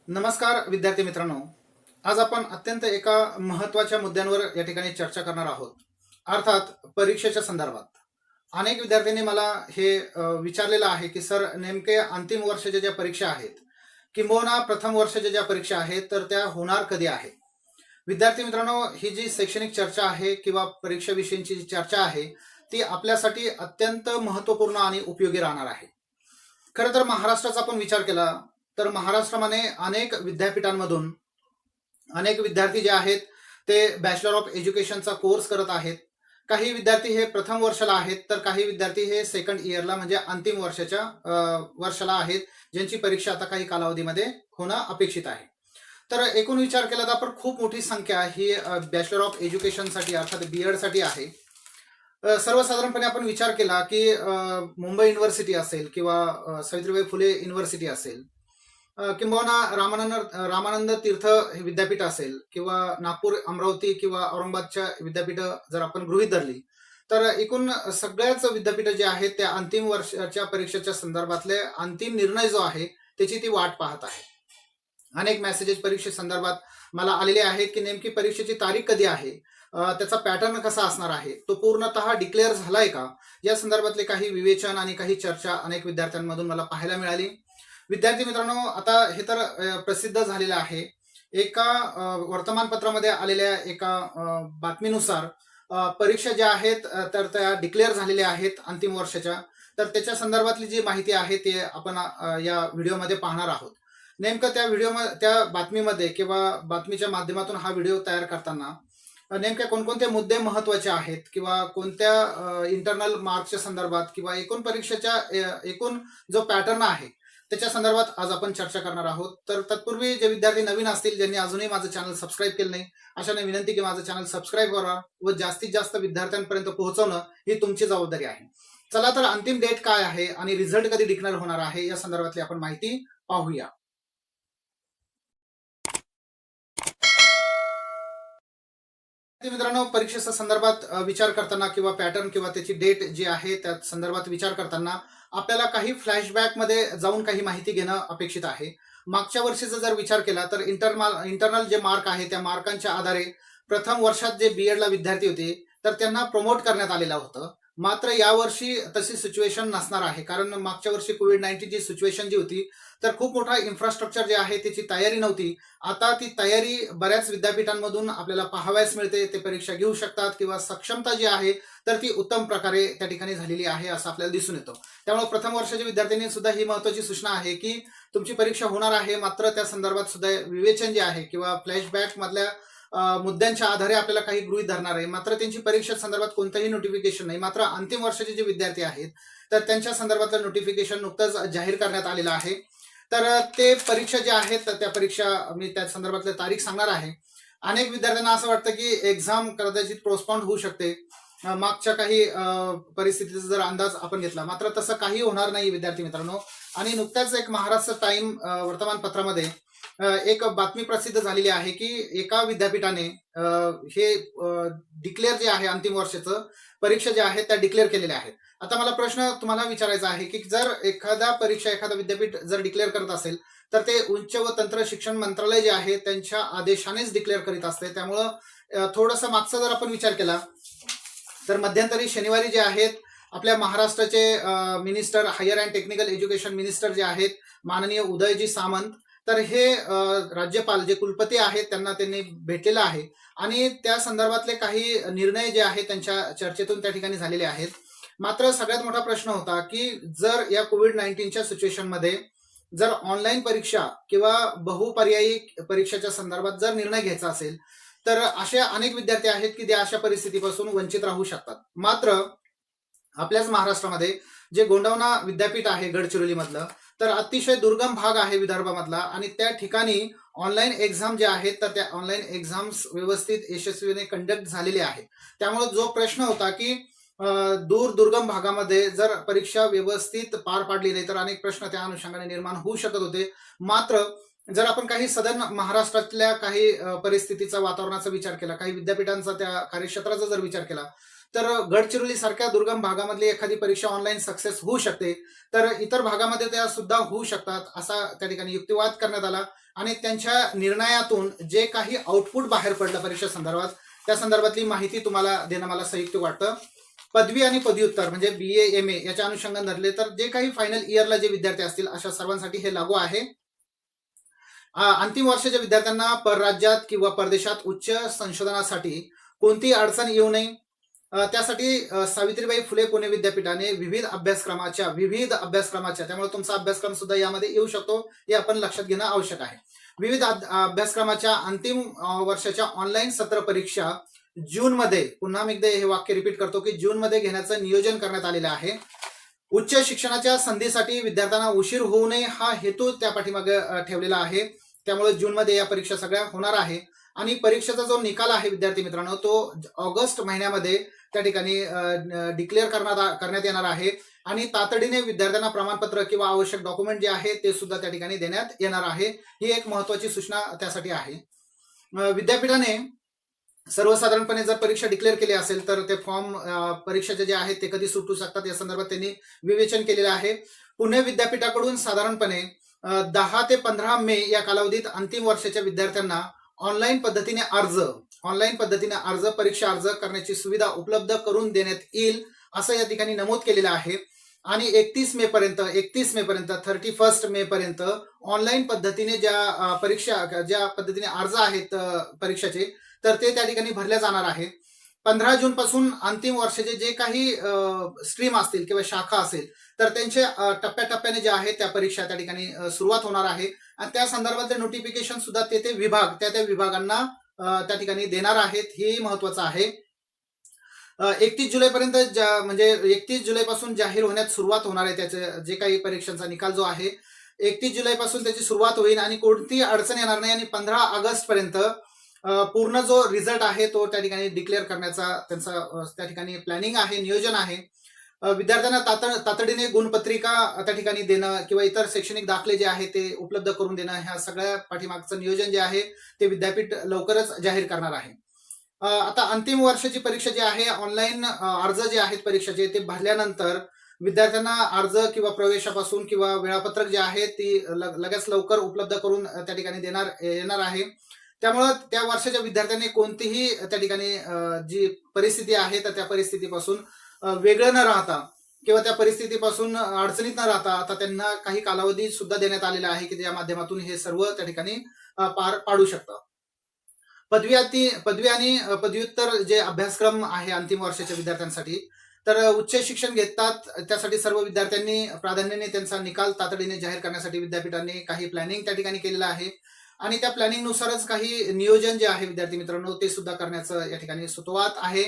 नमस्कार विद्यार्थी मित्रांनो. आज आपण अत्यंत एका महत्त्वाच्या मुद्द्यांवर या ठिकाणी चर्चा करणार आहोत. अर्थात परीक्षेच्या संदर्भात. अनेक विद्यार्थ्यांनी मला हे विचारलेलं आहे की सर नेमके अंतिम वर्षाच्या ज्या परीक्षा आहेत किंबहुना प्रथम वर्षाच्या ज्या परीक्षा आहेत तर त्या होणार कधी आहे? विद्यार्थी मित्रांनो, ही जी शैक्षणिक चर्चा आहे किंवा परीक्षेविषयीची जी चर्चा आहे ती आपल्यासाठी अत्यंत महत्त्वपूर्ण आणि उपयोगी राहणार आहे. खरं तर महाराष्ट्राचा आपण विचार केला तर महाराष्ट्रामध्ये अनेक विद्यापीठांमधून अनेक विद्यार्थी जे आहेत ते बॅचलर ऑफ एज्युकेशनचा कोर्स करत आहेत. काही विद्यार्थी हे प्रथम वर्षाला आहेत तर काही विद्यार्थी हे सेकंड इयरला म्हणजे अंतिम वर्षाच्या वर्षाला आहेत, ज्यांची परीक्षा आता काही कालावधीमध्ये होणं अपेक्षित आहे. तर एकूण विचार केला तर आपण खूप मोठी संख्या ही बॅचलर ऑफ एज्युकेशनसाठी अर्थात BEd साठी आहे. सर्वसाधारणपणे आपण विचार केला की मुंबई युनिव्हर्सिटी असेल किंवा सावित्रीबाई फुले युनिव्हर्सिटी असेल किंबहुना रामानंद तीर्थ हे विद्यापीठ असेल किंवा नागपूर, अमरावती किंवा औरंगाबादच्या विद्यापीठ जर आपण गृहीत धरली तर एकूण सगळ्याच विद्यापीठ जे आहेत त्या अंतिम वर्षाच्या परीक्षेच्या संदर्भातले अंतिम निर्णय जो आहे त्याची ती वाट पाहत आहे. अनेक मेसेजेस परीक्षेसंदर्भात मला आलेले आहेत की नेमकी परीक्षेची तारीख कधी आहे, त्याचा पॅटर्न कसा असणार आहे, तो पूर्णतः डिक्लेअर झालाय का, या संदर्भातले काही विवेचन आणि काही चर्चा अनेक विद्यार्थ्यांमधून मला पाहायला मिळाली. विद्यार्थी मित्रांनो, आता हे तर प्रसिद्ध झालेलं आहे. एका वर्तमानपत्रामध्ये आलेल्या एका बातमीनुसार परीक्षा ज्या आहेत तर त्या डिक्लेअर झालेल्या आहेत अंतिम वर्षाच्या. तर त्याच्या संदर्भातली जी माहिती आहे ते आपण या व्हिडिओमध्ये पाहणार आहोत. नेमकं त्या बातमीमध्ये किंवा बातमीच्या माध्यमातून हा व्हिडिओ तयार करताना नेमक्या कोणकोणते मुद्दे महत्वाचे आहेत किंवा कोणत्या इंटरनल मार्क्सच्या संदर्भात किंवा एकूण परीक्षेच्या एकूण जो पॅटर्न आहे त्याच्या संदर्भात आज आपण चर्चा करणार आहोत. तर तत्पूर्वी जे विद्यार्थी नवीन असतील, ज्यांनी अजूनही माझं चॅनल सबस्क्राईब केलं नाही, अशाने विनंती की माझं चॅनल सबस्क्राईब करा व जास्तीत जास्त विद्यार्थ्यांपर्यंत पोहोचवणं ही तुमची जबाबदारी आहे. चला तर अंतिम डेट काय आहे आणि रिझल्ट कधी डिक्लेअर होणार आहे या संदर्भातली आपण माहिती पाहूया. मित्रांनो, परीक्षेच्या संदर्भात विचार करताना किंवा पॅटर्न किंवा त्याची डेट जी आहे त्या संदर्भात विचार करताना आपल्याला काही फ्लॅशबॅक मध्ये जाऊन काही माहिती घेणं अपेक्षित आहे. मागच्या वर्षीचा जर विचार केला तर इंटरनल जे मार्क आहे त्या मार्कांच्या आधारे प्रथम वर्षात जे BEdला विद्यार्थी होते तर त्यांना प्रमोट करण्यात आलेलं होतं. मात्र यावर्षी तशी सिच्युएशन नसणार आहे, कारण मागच्या वर्षी कोविड-19 ची सिच्युएशन जी होती तर खूप मोठा इन्फ्रास्ट्रक्चर जे आहे त्याची तयारी नव्हती. आता ती तयारी बऱ्याच विद्यापीठांमधून आपल्याला पाहावयास मिळते. ते परीक्षा घेऊ शकतात किंवा सक्षमता जी आहे तर ती उत्तम प्रकारे त्या ठिकाणी झालेली आहे असं आपल्याला दिसून येतं. त्यामुळे प्रथम वर्षाच्या विद्यार्थ्यांनी सुद्धा ही महत्वाची सूचना आहे की तुमची परीक्षा होणार आहे, मात्र त्या संदर्भात सुद्धा विवेचन जे आहे किंवा फ्लॅशबॅक मधल्या मुद्द्यांच्या आधारे आपल्याला काही गृहीत धरणार आहे. मात्र त्यांची परीक्षा संदर्भात कोणतंही नोटिफिकेशन नाही. मात्र अंतिम वर्षाचे जे विद्यार्थी आहेत तर त्यांच्या संदर्भातलं नोटिफिकेशन नुकतंच जाहीर करण्यात आलेलं आहे. तर ते परीक्षा ज्या आहेत तर त्या परीक्षा मी त्या संदर्भातली तारीख सांगणार आहे. अनेक विद्यार्थ्यांना असं वाटतं की एक्झाम कदाचित पोस्टपोन होऊ शकते मागच्या काही परिस्थितीचा जर अंदाज आपण घेतला, मात्र तसं काही होणार नाही विद्यार्थी मित्रांनो. आणि नुकत्याच एक महाराष्ट्र टाइम वर्तमानपत्रामध्ये एक बातमी प्रसिद्ध झालेली आहे की एका विद्यापीठाने हे डिक्लेअर जे आहे अंतिम वर्षाचं परीक्षा ज्या आहेत त्या डिक्लेअर केलेल्या आहेत. आता मला प्रश्न तुम्हाला विचारायचा आहे की जर एखादा विद्यापीठ जर डिक्लेअर करत असेल तर ते उच्च व तंत्र शिक्षण मंत्रालय जे आहे त्यांच्या आदेशानेच डिक्लेअर करीत असते. त्यामुळं थोडंसं मागचा जर आपण विचार केला तर मध्यंतरी शनिवारी जे आहेत आपल्या महाराष्ट्राचे minister, higher and technical education minister जे आहेत माननीय उदयजी सामंत, तर हे राज्यपाल जे कुलपती आहेत त्यांना त्यांनी भेटलेलं आहे आणि त्या संदर्भातले काही निर्णय जे आहेत त्यांच्या चर्चेतून त्या ठिकाणी झालेले आहेत. मात्र सगळ्यात मोठा प्रश्न होता की जर या कोविड-19च्या सिच्युएशनमध्ये जर ऑनलाईन परीक्षा किंवा बहुपर्यायी परीक्षेच्या संदर्भात जर निर्णय घ्यायचा असेल तर असे अनेक विद्यार्थी आहेत की ते अशा परिस्थितीपासून वंचित राहू शकतात. मात्र आपल्याच महाराष्ट्रामध्ये जे गोंडवना विद्यापीठ आहे गडचिरोली मधलं, तर अतिशय दुर्गम भाग आहे विदर्भामधला आणि त्या ठिकाणी ऑनलाईन एक्झाम जे आहेत तर त्या ऑनलाईन एक्झाम्स व्यवस्थित यशस्वीने कंडक्ट झालेले आहेत. त्यामुळे जो प्रश्न होता की दुर्गम भागामध्ये जर परीक्षा व्यवस्थित पार पाडली नाही तर अनेक प्रश्न त्या अनुषंगाने निर्माण होऊ शकत होते. मात्र जर आपण काही सदन महाराष्ट्रातल्या काही परिस्थितीचा, वातावरणाचा विचार केला, काही विद्यापीठांचा, त्या कार्यक्षेत्राचा जर विचार केला तर गडचिरोली सारख्या दुर्गम भागामधली एखादी परीक्षा ऑनलाईन सक्सेस होऊ शकते, तर इतर भागामध्ये त्या सुद्धा होऊ शकतात असा त्या ठिकाणी युक्तिवाद करण्यात आला. आणि त्यांच्या निर्णयातून जे काही आउटपुट बाहेर पडलं परीक्षा संदर्भात, त्या संदर्भातली माहिती तुम्हाला देणं मला संयुक्त वाटतं. पदवी आणि पदव्युत्तर म्हणजे BA MA याच्या अनुषंगाने धरले तर जे काही फायनल इयरला जे विद्यार्थी असतील अशा सर्वांसाठी हे लागू आहे. अंतिम वर्षाच्या विद्यार्थ्यांना परराज्यात किंवा परदेशात उच्च संशोधनासाठी कोणती अडचण येऊ नये, त्यासाठी सावित्रीबाई फुले पुणे विद्यापीठाने विविध अभ्यासक्रमाच्या त्यामुळे तुमचा अभ्यासक्रम सुद्धा यामध्ये येऊ शकतो, हे आपण लक्षात घेणं आवश्यक आहे. विविध अभ्यासक्रमाच्या अंतिम वर्षाच्या ऑनलाईन सत्र परीक्षा जूनमध्ये, पुन्हा मी एकदा हे वाक्य रिपीट करतो की जूनमध्ये घेण्याचं नियोजन करण्यात आलेलं आहे. उच्च शिक्षणाच्या संधीसाठी विद्यार्थ्यांना उशीर होऊ नये हा हेतू त्या पाठीमागे ठेवलेला आहे. त्यामुळे जूनमध्ये या परीक्षा सगळ्या होणार आहे. आणि परीक्षेचा जो निकाल आहे विद्यार्थी मित्रांनो, तो ऑगस्ट महिन्यामध्ये त्या ठिकाणी डिक्लेअर करण्यात येणार आहे. आणि तातडीने विद्यार्थ्यांना प्रमाणपत्र किंवा आवश्यक डॉक्युमेंट जे आहे ते सुद्धा त्या ठिकाणी देण्यात येणार आहे. ही एक महत्वाची सूचना त्यासाठी आहे. विद्यापीठाने सर्वसाधारणपणे जर परीक्षा डिक्लेअर केली असेल तर ते फॉर्म परीक्षेचे जे आहेत ते कधी सुटू शकतात या संदर्भात त्यांनी विवेचन केलेलं आहे. पुणे विद्यापीठाकडून साधारणपणे 10 ते 15 मे या कालावधीत अंतिम वर्षाच्या विद्यार्थ्यांना ऑनलाईन पद्धतीने अर्ज परीक्षा अर्ज करण्याची सुविधा उपलब्ध करून देण्यात येईल असं या ठिकाणी नमूद केलेलं आहे. आणि 31 मे पर्यंत 31 मे पर्यंत ऑनलाईन पद्धतीने ज्या पद्धतीने अर्ज आहेत परीक्षेचे तर ते त्या ठिकाणी भरल्या जाणार आहे. 15 जून पासून अंतिम वर्षाचे जे काही स्ट्रीम असतील किंवा शाखा असेल तर त्यांचे टप्प्याटप्प्याने जे आहे त्या परीक्षा त्या ठिकाणी सुरुवात होणार आहे. आणि त्या संदर्भातले नोटिफिकेशन सुद्धा ते विभाग त्या विभागांना त्या ठिकाणी देणार आहेत. हेही महत्वाचं आहे. 31 जुलैपर्यंत म्हणजे 31 जुलैपासून जाहीर होण्यात सुरुवात होणार आहे. त्याचे जे काही परीक्षांचा निकाल जो आहे 31 जुलैपासून त्याची सुरुवात होईल आणि कोणतीही अडचण येणार नाही. आणि 15 ऑगस्ट पर्यंत पूर्ण जो रिझल्ट आहे तो त्या ठिकाणी डिक्लेअर करण्याचा त्यांचा त्या ठिकाणी प्लॅनिंग आहे, नियोजन आहे. विद्यार्थ्यांना तातडीने गुणपत्रिका त्या ठिकाणी देणं किंवा इतर शैक्षणिक दाखले जे आहे ते उपलब्ध करून देणं, ह्या सगळ्या पाठीमागचं नियोजन जे आहे ते विद्यापीठ लवकरच जाहीर करणार आहे. आता अंतिम वर्षाची परीक्षा जी आहे ऑनलाईन अर्ज जे आहेत परीक्षेचे ते भरल्यानंतर विद्यार्थ्यांना अर्ज किंवा प्रवेशापासून किंवा वेळापत्रक जे आहे ती लगेच लवकर उपलब्ध करून त्या ठिकाणी येणार आहे. त्यामुळं त्या वर्षाच्या विद्यार्थ्यांनी कोणतीही त्या ठिकाणी जी परिस्थिती आहे तर त्या परिस्थितीपासून वेगळं न राहता किंवा त्या परिस्थितीपासून अडचणीत न राहता आता त्यांना काही कालावधी सुद्धा देण्यात आलेला आहे की त्या माध्यमातून हे सर्व त्या ठिकाणी पार पाडू शकतं. पदवी आणि पदव्युत्तर जे अभ्यासक्रम आहे अंतिम वर्षाच्या विद्यार्थ्यांसाठी तर उच्च शिक्षण घेतात त्यासाठी सर्व विद्यार्थ्यांनी प्राधान्याने त्यांचा निकाल तातडीने जाहीर करण्यासाठी विद्यापीठाने काही प्लॅनिंग त्या ठिकाणी केलेलं आहे. आणि त्या प्लॅनिंग नुसारच काही नियोजन जे आहे विद्यार्थी मित्रांनो ते सुद्धा करण्याचं या ठिकाणी सुतोवाच आहे.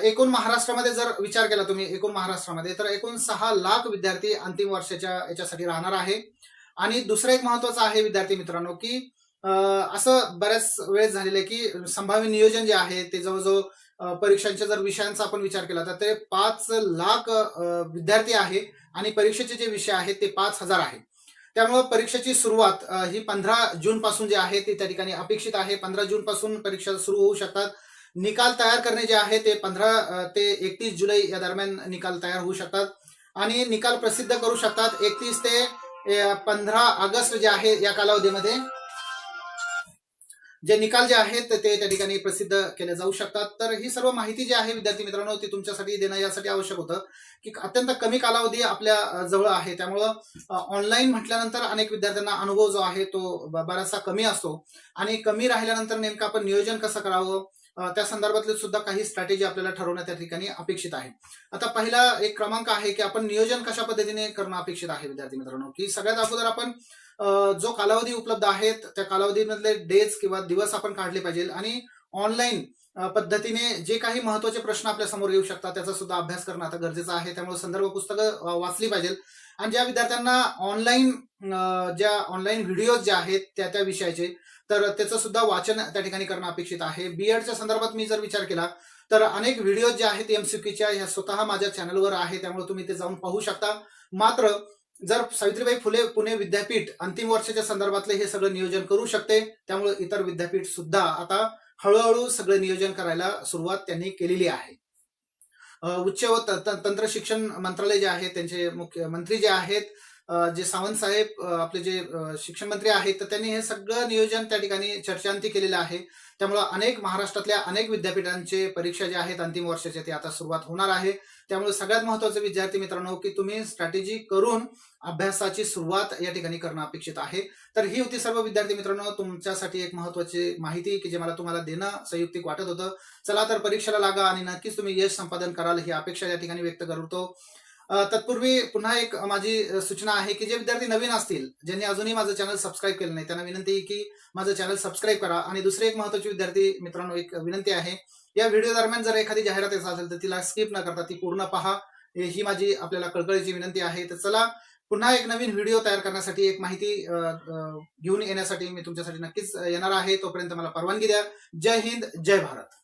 एकूण महाराष्ट्रामध्ये जर विचार केला तुम्ही एकूण महाराष्ट्रामध्ये तर एकूण 6 लाख विद्यार्थी अंतिम वर्षाच्या याच्यासाठी राहणार आहे. आणि दुसरं एक महत्वाचं आहे विद्यार्थी मित्रांनो की असं बऱ्याच वेळेस झालेलं आहे की संभाव्य नियोजन जे आहे ते जवळजवळ परीक्षांच्या जर विषयांचा आपण विचार केला तर ते 5 लाख विद्यार्थी आहे आणि परीक्षेचे जे विषय आहेत ते 5,000 आहे. त्यामुळे परीक्षेची सुरुवात ही 15 जून पासून जे आहे ती त्या ठिकाणी अपेक्षित आहे. 15 जून पासून परीक्षा सुरू होऊ शकतात. निकाल तयार करणे जे आहे ते 15 ते 31 जुलै या दरम्यान निकाल तयार होऊ शकतात आणि निकाल प्रसिद्ध करू शकतात 31 ते 15 ऑगस्ट जे आहे या कालावधीमध्ये जे निकाल जे आहेत ते त्या ठिकाणी प्रसिद्ध केले जाऊ शकतात. तर ही सर्व माहिती जी आहे विद्यार्थी मित्रांनो ती तुमच्यासाठी देणं यासाठी आवश्यक होतं की अत्यंत कमी कालावधी आपल्या जवळ आहे. त्यामुळं ऑनलाईन म्हटल्यानंतर अनेक विद्यार्थ्यांना अनुभव जो आहे तो बराचसा कमी असतो आणि कमी राहिल्यानंतर नेमकं आपण नियोजन कसं करावं त्या संदर्भातले सुद्धा काही स्ट्रॅटेजी आपल्याला ठरवण्यात त्या ठिकाणी अपेक्षित आहे. आता पहिला एक क्रमांक आहे की आपण नियोजन कशा पद्धतीने करणं अपेक्षित आहे विद्यार्थी मित्रांनो की सगळ्यात अगोदर आपण जो कालावधी उपलब्ध आहेत त्या कालावधीमधले डेज किंवा दिवस आपण काढले पाहिजे आणि ऑनलाईन पद्धतीने जे काही महत्वाचे प्रश्न आपल्या समोर येऊ शकतात त्याचा सुद्धा अभ्यास करणं आता गरजेचं आहे. त्यामुळे संदर्भ पुस्तकं वाचली पाहिजे आणि ज्या विद्यार्थ्यांना ऑनलाईन व्हिडिओज जे आहेत त्या विषयाचे तर त्याचं सुद्धा वाचन त्या ठिकाणी करणं अपेक्षित आहे. बीएडच्या संदर्भात मी जर विचार केला तर अनेक व्हिडिओज जे आहेत एमसीक्यूच्या ह्या स्वतः माझ्या चॅनलवर आहे त्यामुळे तुम्ही ते जाऊन पाहू शकता. मात्र जर सावित्रीबाई फुले पुणे विद्यापीठ अंतिम वर्षाच्या संदर्भातले हे सगळं नियोजन करू शकते त्यामुळे इतर विद्यापीठ सुद्धा आता हळूहळू सगळं नियोजन करायला सुरुवात त्यांनी केलेली आहे. उच्च व तंत्र शिक्षण मंत्रालय जे आहे त्यांचे मुख्यमंत्री जे आहेत, जे सावंत साहेब, आपले जे शिक्षण मंत्री आहेत, तर त्यांनी हे सगळं नियोजन त्या ठिकाणी चर्चांती केलेलं आहे. त्यामुळं अनेक महाराष्ट्रातल्या अनेक विद्यापीठांचे परीक्षा ज्या आहेत अंतिम वर्षाच्या ते आता सुरुवात होणार आहे. त्यामुळे सगळ्यात महत्त्वाचं विद्यार्थी मित्रांनो, की तुम्ही स्ट्रॅटेजी करून अभ्यासाची सुरुवात या ठिकाणी करणं अपेक्षित आहे. तर ही होती सर्व विद्यार्थी मित्रांनो तुमच्यासाठी एक महत्त्वाची माहिती, की जे मला तुम्हाला देणं संयुक्तिक वाटत होतं. चला तर परीक्षेला लागा आणि नक्कीच तुम्ही यश संपादन कराल ही अपेक्षा या ठिकाणी व्यक्त करतो. तत्पूर्वी पुन्हा एक माझी सूचना आहे, की जे विद्यार्थी नवीन असतील, ज्यांनी अजूनही माझं चॅनल सबस्क्राईब केलं नाही, त्यांना विनंती आहे की माझं चॅनल सबस्क्राईब करा. आणि दुसरी एक महत्त्वाची विद्यार्थी मित्रांनो एक विनंती आहे, या व्हिडिओ दरम्यान जर एखादी जाहिरात येत असेल तर तिला स्किप न करता ती पूर्ण पहा. ही माझी आपल्याला कळकळीची विनंती आहे. तर चला पुन्हा एक नवीन व्हिडिओ तयार करण्यासाठी एक माहिती घेऊन येण्यासाठी मी तुमच्यासाठी नक्कीच येणार आहे. तोपर्यंत मला परवानगी द्या. जय हिंद, जय भारत.